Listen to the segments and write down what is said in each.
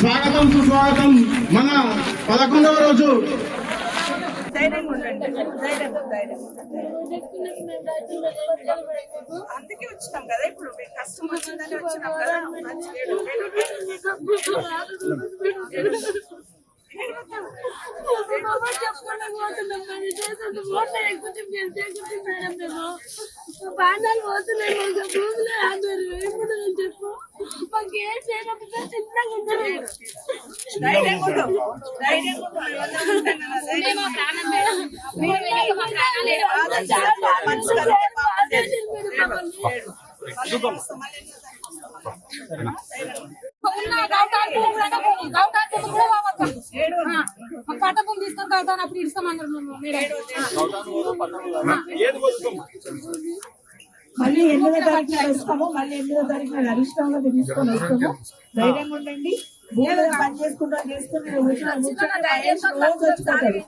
స్వాగతం సుస్వాగతం. మన 11వ రోజు అందుకే వచ్చినాం కదా. ఇప్పుడు కష్టం వచ్చిందని వచ్చినాం కదా. బాణాలు పోతున్నాయి భూమిలో ఆడారు. ఇప్పుడు చెప్పు మాకు ఏం చేయకపోతే చిన్నగా ఉంటారు. కట్టపం తీసుకొని కడతాను అప్పుడు ఇస్తామన్నారు. మళ్ళీ 8వ తారీఖున వస్తాము. మళ్ళీ 8వ తారీఖున అరిష్టంగా తీసుకొని వస్తాము. ధైర్యంగా ఉండండి. భూమిలో పని చేసుకుంటా చేసుకుని రోజు వచ్చిపోతారు.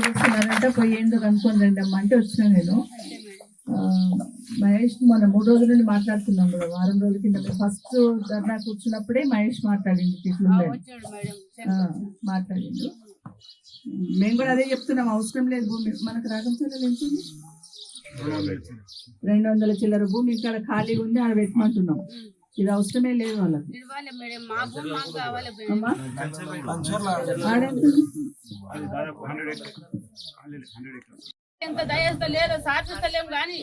చూస్తున్నారంట పోయి ఎందుకు అనుకోని రండి అమ్మ అంటే వచ్చినా నేను. మహేష్ మన 3 రోజుల నుండి మాట్లాడుతున్నాం కూడా. వారం రోజుల కింద ఫస్ట్ ధర్నా కూర్చున్నప్పుడే మహేష్ మాట్లాడింది. మాట్లాడిండు. మేము కూడా అదే చెప్తున్నాం, అవసరం లేదు భూమి. మనకు రాగంచలో ఎంత ఉంది? 200 చిల్లర భూమి ఇక్కడ ఖాళీగా ఉంది, ఆడ పెట్టమంటున్నాం. ఇది అవసరమే లేదు వాళ్ళకి. ఎంత దయస్త లేదు సాధిస్తలేము కానీ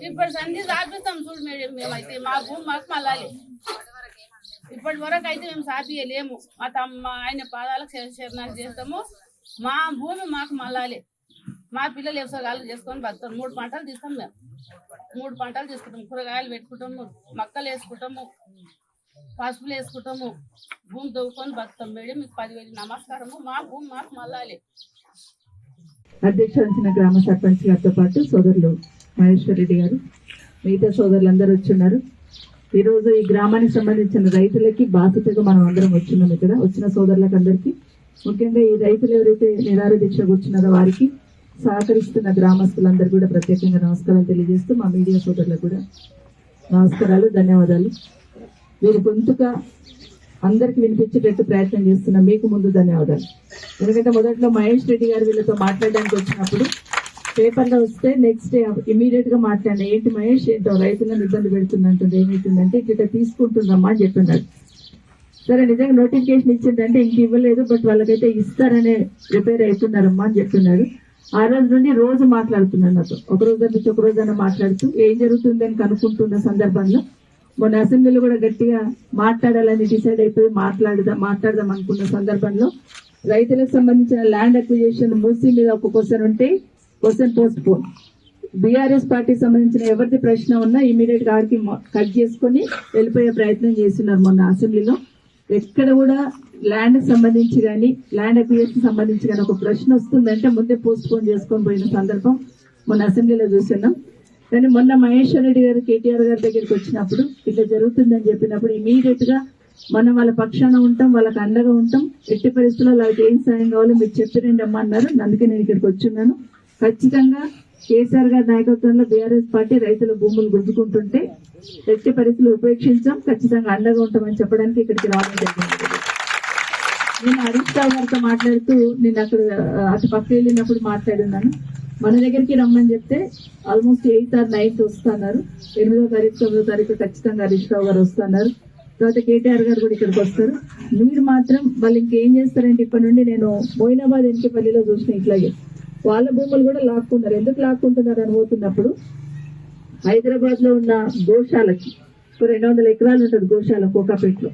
ఇప్పుడు సంధి సాధిస్తాం చూడు మేడం. మేమైతే మా భూమి మాకు మళ్ళాలి. ఇప్పటి వరకు అయితే మేము సాధియలేము. మా ఆయన పాదాలకు శరణాలు చేస్తాము. మా భూమి మాకు మళ్ళాలి. మా పిల్లలు వ్యవసాయాలు చేసుకొని బతాం. 3 పంటలు తీస్తాం మేము. 3 పంటలు తీసుకుంటాము. కూరగాయలు పెట్టుకుంటాము, మొక్కలు వేసుకుంటాము, పసుపులు వేసుకుంటాము, భూమి తవ్వుకొని బతాం మేడం. మీకు 10,000 నమస్కారము. మా భూమి మాకు మళ్ళాలి. అధ్యక్షించిన గ్రామ సర్పంచ్ గారితో పాటు సోదరులు మహేశ్వర్ రెడ్డి గారు, మిగతా సోదరులందరూ వచ్చున్నారు. ఈరోజు ఈ గ్రామానికి సంబంధించిన రైతులకి బాధ్యతగా మనం అందరం వచ్చినాం. ఇక్కడ వచ్చిన సోదరులకు అందరికీ, ముఖ్యంగా ఈ రైతులు ఎవరైతే నిరాహార దీక్ష కూర్చున్నారో వారికి సహకరిస్తున్న గ్రామస్తులందరూ కూడా ప్రత్యేకంగా నమస్కారాలు తెలియజేస్తూ, మా మీడియా సోదరులకు కూడా నమస్కారాలు, ధన్యవాదాలు. వీరి గొంతుగా అందరికి వినిపించేటట్టు ప్రయత్నం చేస్తున్న మీకు ముందు ధన్యవాదాలు. ఎందుకంటే మొదట్లో మహేష్ రెడ్డి గారు వీళ్ళతో మాట్లాడడానికి వచ్చినప్పుడు పేపర్లో వస్తే నెక్స్ట్ డే ఇమీడియట్ గా మాట్లాడిన, ఏంటి మహేష్ ఏంటో రైతులను ఇబ్బంది పెడుతున్నట్టుంది, ఏమైతుందంటే ఇట్లా తీసుకుంటుందమ్మా అని చెప్పినాడు. సరే నిజంగా నోటిఫికేషన్ ఇచ్చిందంటే ఇంక ఇవ్వలేదు, బట్ వాళ్ళకైతే ఇస్తారనే ప్రిపేర్ అవుతున్నారమ్మా అని చెప్పినాడు. ఆ రోజు నుండి రోజు మాట్లాడుతున్నాను నాతో, ఒక రోజు నుంచి ఒక రోజైనా మాట్లాడుతూ ఏం జరుగుతుందని కనుక్కుంటున్న సందర్భంలో మొన్న అసెంబ్లీలో కూడా గట్టిగా మాట్లాడాలని డిసైడ్ అయిపోయి మాట్లాడదాం అనుకున్న సందర్భంలో రైతులకు సంబంధించిన ల్యాండ్ అక్విజిషన్ మూసీ మీద ఒక క్వశ్చన్ ఉంటే క్వశ్చన్ పోస్ట్ పోన్, బీఆర్ఎస్ పార్టీకి సంబంధించిన ఎవరిది ప్రశ్న ఉన్నా ఇమీడియట్ గా ఆడికి కట్ చేసుకుని వెళ్ళిపోయే ప్రయత్నం చేస్తున్నారు. మొన్న అసెంబ్లీలో ఎక్కడ కూడా ల్యాండ్ కి సంబంధించి కానీ ల్యాండ్ అక్విజిషన్ సంబంధించి కానీ ఒక ప్రశ్న వస్తుందంటే ముందే పోస్ట్ పోన్ చేసుకొని పోయిన సందర్భం మొన్న అసెంబ్లీలో చూస్తున్నాం. కానీ మొన్న మహేశ్వర్ రెడ్డి గారు కేటీఆర్ గారి దగ్గరికి వచ్చినప్పుడు ఇట్లా జరుగుతుందని చెప్పినప్పుడు ఇమీడియట్ గా మనం వాళ్ళ పక్షాన ఉంటాం, వాళ్ళకి అండగా ఉంటాం. ఎట్టి పరిస్థితుల్లో వాళ్ళకి ఏం సాయం కావాలో మీరు చెప్పిరండి అమ్మ అన్నారు. అందుకే నేను ఇక్కడికి వచ్చున్నాను. ఖచ్చితంగా కేసీఆర్ గారి నాయకత్వంలో బీఆర్ఎస్ పార్టీ రైతుల భూములు గుంజుకుంటుంటే ఎట్టి పరిస్థితులు ఉపేక్షించాం, ఖచ్చితంగా అండగా ఉంటామని చెప్పడానికి ఇక్కడికి రావడం జరిగింది. నేను హరీష్ రావు గారితో మాట్లాడుతూ నేను అక్కడ అటు పక్క వెళ్ళినప్పుడు మాట్లాడున్నాను. మన దగ్గరికి రమ్మని చెప్తే ఆల్మోస్ట్ 8th or 9th వస్తున్నారు. 8వ తారీఖు 9వ తారీఖు ఖచ్చితంగా హరీష్ రావు గారు వస్తున్నారు. తర్వాత కేటీఆర్ గారు కూడా ఇక్కడికి వస్తారు. మీరు మాత్రం వాళ్ళు ఇంకేం చేస్తారంటే ఇప్పటి నుండి నేను మోయినాబాద్ ఎన్నికపల్లిలో చూసిన ఇట్లాగే వాళ్ళ భూములు కూడా లాక్కుంటారు. ఎందుకు లాక్కుంటున్నారు అని పోతున్నప్పుడు హైదరాబాద్ లో ఉన్న గోశాలకి 200 ఎకరాలు ఉంటుంది గోశాల కోకాపేటలో.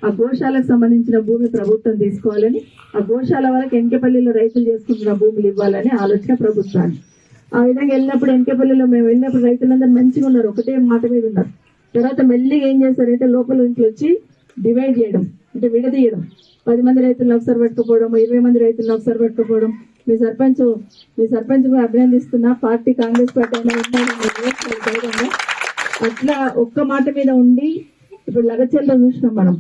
ఆ గోశాలకు సంబంధించిన భూమి ప్రభుత్వం తీసుకోవాలని, ఆ గోశాల వాళ్ళకి ఎంకెపల్లిలో రైతులు చేసుకుంటున్న భూములు ఇవ్వాలని ఆలోచన ప్రభుత్వాన్ని. ఆ విధంగా వెళ్ళినప్పుడు ఎంకెపల్లిలో మేము వెళ్ళినప్పుడు రైతులందరూ మంచిగా ఉన్నారు, ఒకటే మాట మీద ఉన్నారు. తర్వాత మెల్లిగా ఏం చేశారంటే లోపల ఇంట్లో వచ్చి డివైడ్ చేయడం, అంటే విడదీయడం. 10 మంది రైతులను ఒకసారి పట్టుకుపోవడం, 20 మంది రైతులను ఒకసారి పట్టుకుపోవడం. మీ సర్పంచ్ కూడా అభినందిస్తున్నా. పార్టీ కాంగ్రెస్ పార్టీ అయినా ధైర్యంగా అట్లా ఒక్క మాట మీద ఉండి ఇప్పుడు లగచెల్లో చూసినాం మనం.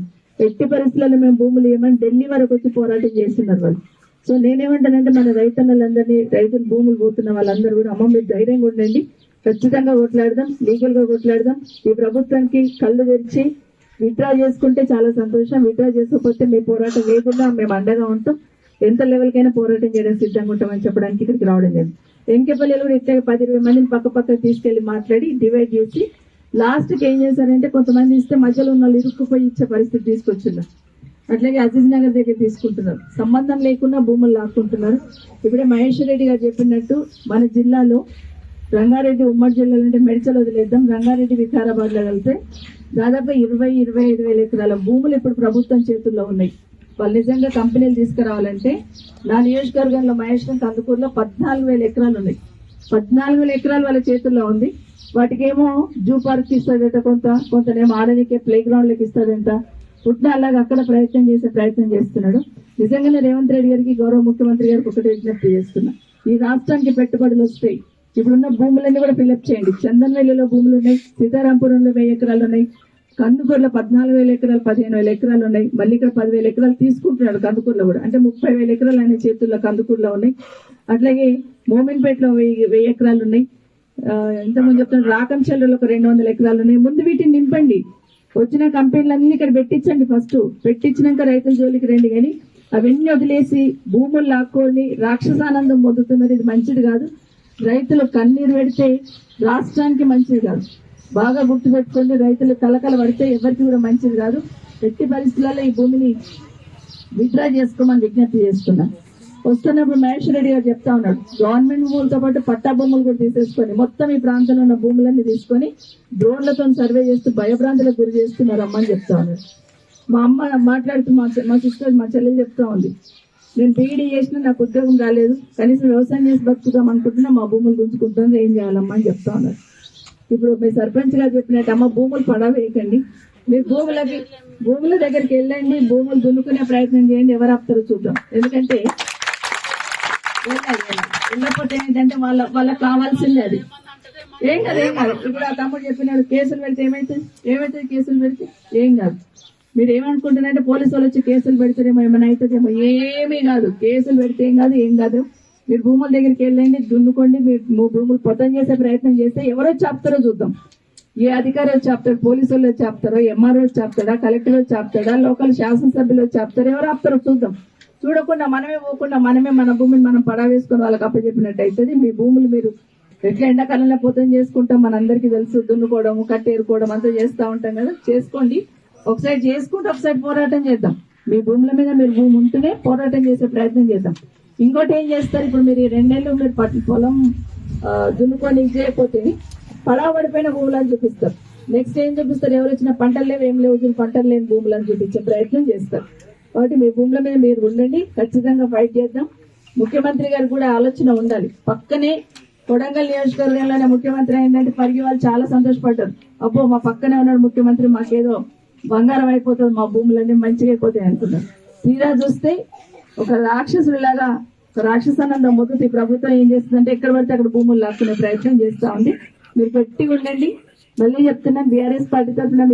ఎట్టి పరిస్థితుల్లో మేము భూములు ఇవ్వమని ఢిల్లీ వరకు వచ్చి పోరాటం చేస్తున్నారు వాళ్ళు. సో నేనేమంటానంటే మన రైతన్నలందరినీ, రైతులు భూములు పోతున్న వాళ్ళందరూ కూడా అమ్మ మీరు ధైర్యంగా ఉండండి, ఖచ్చితంగా కొట్లాడదాం, లీగల్ గా కొట్లాడదాం. ఈ ప్రభుత్వానికి కళ్ళు తెరిచి విత్డ్రా చేసుకుంటే చాలా సంతోషం, విత్డ్రా చేసుకోకపోతే మీ పోరాటం లేకుండా మేము అండగా ఉంటాం, ఎంత లెవెల్కైనా పోరాటం చేయడం సిద్ధంగా ఉంటామని చెప్పడానికి ఇక్కడికి రావడం లేదు. ఎంకెపల్లిలో కూడా ఇట్లా 10-20 మందిని పక్క తీసుకెళ్లి మాట్లాడి డివైడ్ చేసి లాస్ట్ కి ఏం చేశారంటే కొంతమంది ఇస్తే మధ్యలో ఉన్న వాళ్ళు ఇరుక్కుపోయి ఇచ్చే పరిస్థితి తీసుకొచ్చున్నారు. అట్లాగే అజీజ్ నగర్ దగ్గర తీసుకుంటున్నారు, సంబంధం లేకుండా భూములు లాక్కుంటున్నారు. ఇప్పుడే మహేశ్వర్ రెడ్డి గారు చెప్పినట్టు మన జిల్లాలో రంగారెడ్డి ఉమ్మడి జిల్లాలో అంటే మెడిచల్ వదిలేద్దాం, రంగారెడ్డి వికారాబాద్ లో కలిపితే దాదాపు 20-25 వేల ఎకరాల భూములు ఇప్పుడు ప్రభుత్వం చేతుల్లో ఉన్నాయి. వాళ్ళు నిజంగా కంపెనీలు తీసుకురావాలంటే నా నియోజకవర్గంలో మహేశ్వరం కందుకూరులో 14,000 ఎకరాలు ఉన్నాయి. 14,000 ఎకరాలు వాళ్ళ చేతుల్లో ఉంది. వాటికేమో జూ పార్క్ ఇస్తాడట, కొంతనేమో ఆడనికే ప్లే గ్రౌండ్ లకి ఇస్తాడంట. పుట్టినలాగా అక్కడ ప్రయత్నం చేస్తున్నాడు. నిజంగానే రేవంత్ రెడ్డి గారికి, గౌరవ ముఖ్యమంత్రి గారికి ఒకటి విజ్ఞప్తి చేస్తున్నా, ఈ రాష్ట్రానికి పెట్టుబడులు వస్తాయి. ఇప్పుడున్న భూములన్నీ కూడా ఫిల్అప్ చేయండి. చందన్వెల్లిలో భూములు ఉన్నాయి, సీతారాంపురంలో 1000 ఎకరాలు ఉన్నాయి, కందుకూరులో 14,000 ఎకరాలు, 15,000 ఎకరాలు ఉన్నాయి. మళ్ళీ ఇక్కడ 10,000 ఎకరాలు తీసుకుంటున్నాడు కందుకూరులో కూడా, అంటే 30,000 ఎకరాలు ఆయన చేతుల్లో కందుకూరులో ఉన్నాయి. అట్లాగే మోమిన్పేటలో 1000 ఎకరాలు ఉన్నాయి. ఇంతకుముందు చెప్తున్నారు రాకంచెల్లలో ఒక 200 ఎకరాలు ఉన్నాయి. ముందు వీటిని నింపండి, వచ్చిన కంపెనీలన్నీ ఇక్కడ పెట్టించండి. ఫస్ట్ పెట్టించినాక రైతుల జోలికి రండి. కానీ అవన్నీ వదిలేసి భూములు లాక్కొని రాక్షసానందం పొందుతున్నది, ఇది మంచిది కాదు. రైతులు కన్నీరు పెడితే రాష్ట్రానికి మంచిది కాదు. బాగా గుర్తుపెట్టుకోండి, రైతులు కలకల పడితే ఎవరికి కూడా మంచిది కాదు. ఎట్టి పరిస్థితులలో ఈ భూమిని విత్డ్రా చేసుకోమని విజ్ఞప్తి చేస్తున్నా. వస్తున్నప్పుడు మహేశ్వర్ రెడ్డి గారు చెప్తా ఉన్నాడు, గవర్నమెంట్ భూములతో పాటు పట్టా భూములు కూడా తీసేసుకొని మొత్తం ఈ ప్రాంతంలో ఉన్న భూములన్నీ తీసుకొని డ్రోన్లతో సర్వే చేస్తూ భయభ్రాంతులకు గురి చేస్తున్నారు అమ్మని చెప్తా ఉన్నాడు. మా అమ్మ మాట్లాడుతూ మా సిస్టర్, మా చెల్లెలు చెప్తా ఉంది, నేను బీఈడీ చేసినా నాకు ఉద్యోగం రాలేదు, కనీసం వ్యవసాయం చేసి బతుకుదాం అనుకుంటున్నా, మా భూములు గుంజుకుంటుంది, ఏం చేయాలమ్మా అని చెప్తా ఉన్నారు. ఇప్పుడు మీ సర్పంచ్ గారు చెప్పినట్టు అమ్మ భూములు పడవేయకండి, మీరు భూముల దగ్గరికి వెళ్ళండి, భూములు దున్నుకునే ప్రయత్నం చేయండి, ఎవరు ఆపుతారో చూద్దాం. ఎందుకంటే వెళ్ళకపోతే ఏంటంటే వాళ్ళకి కావాల్సింది అది. ఏం కాదు. ఇప్పుడు ఆ తమ్ముడు చెప్పినాడు కేసులు పెడితే ఏమైతుంది కేసులు పెడితే ఏం కాదు. మీరు ఏమనుకుంటున్నారంటే పోలీసు వాళ్ళు వచ్చి కేసులు పెడితేనేమో ఏమైనా అవుతుందేమో, ఏమీ కాదు. కేసులు పెడితే ఏం కాదు. మీరు భూముల దగ్గరికి వెళ్ళండి, దున్నుకోండి, మీరు భూములు పొతం చేసే ప్రయత్నం చేస్తే ఎవరో చెప్తారో చూద్దాం. ఏ అధికారి వచ్చి చెప్తారు, పోలీసు వాళ్ళు వచ్చి చెప్తారో, ఎంఆర్ఓ వచ్చి చెప్తాడా, కలెక్టర్ వచ్చి చెప్తాడా, లోకల్ శాసనసభ్యులు వచ్చి చెప్తారు, ఎవరు ఆపుతారో చూద్దాం. చూడకుండా మనమే పోకుండా మనమే మన భూమిని మనం పడా వేసుకుని వాళ్ళకి అప్పచెప్పినట్టు అవుతుంది. మీ భూములు మీరు ఎట్లా ఎండాకాలంలో పొతం చేసుకుంటాం మనందరికీ తెలుసు, దున్నుకోవడం, కట్టేరుకోవడం అంతా చేస్తూ ఉంటాం కదా, చేసుకోండి. ఒకసారి చేసుకుంటే ఒకసారి పోరాటం చేద్దాం. మీ భూముల మీద మీరు భూమి ఉంటేనే పోరాటం చేసే ప్రయత్నం చేద్దాం. ఇంకోటి ఏం చేస్తారు, ఇప్పుడు మీరు 2 నెలలు మీరు పొలం దున్నుకొని చేయకపోతే పడవ పడిపోయిన భూములను చూపిస్తారు. నెక్స్ట్ ఏం చూపిస్తారు, ఎవరు వచ్చిన పంటలు లేవు, ఏం లేవు, పంటలు లేని భూములను చూపించే ప్రయత్నం చేస్తారు. కాబట్టి మీ భూముల మీద మీరు ఉండండి, ఖచ్చితంగా ఫైట్ చేద్దాం. ముఖ్యమంత్రి గారు కూడా ఆలోచన ఉండాలి. పక్కనే కొడంగల్ నియోజకవర్గంలోనే ముఖ్యమంత్రి అయిందంటే పరిగి వాళ్ళు చాలా సంతోషపడ్డారు. అబ్బో మా పక్కనే ఉన్నాడు ముఖ్యమంత్రి, మాకేదో బంగారం అయిపోతుంది, మా భూములన్నీ మంచిగా అయిపోతాయి అనుకున్నారు. తీరా చూస్తే ఒక రాక్షసుడిలాగా, ఒక రాక్షసానందం మొదటి ప్రభుత్వం ఏం చేస్తుందంటే ఎక్కడ పడితే అక్కడ భూములు లాక్కునే ప్రయత్నం చేస్తా ఉంది. మీరు పెట్టి ఉండండి. మళ్ళీ చెప్తున్నాను, బీఆర్ఎస్ పార్టీ తరఫున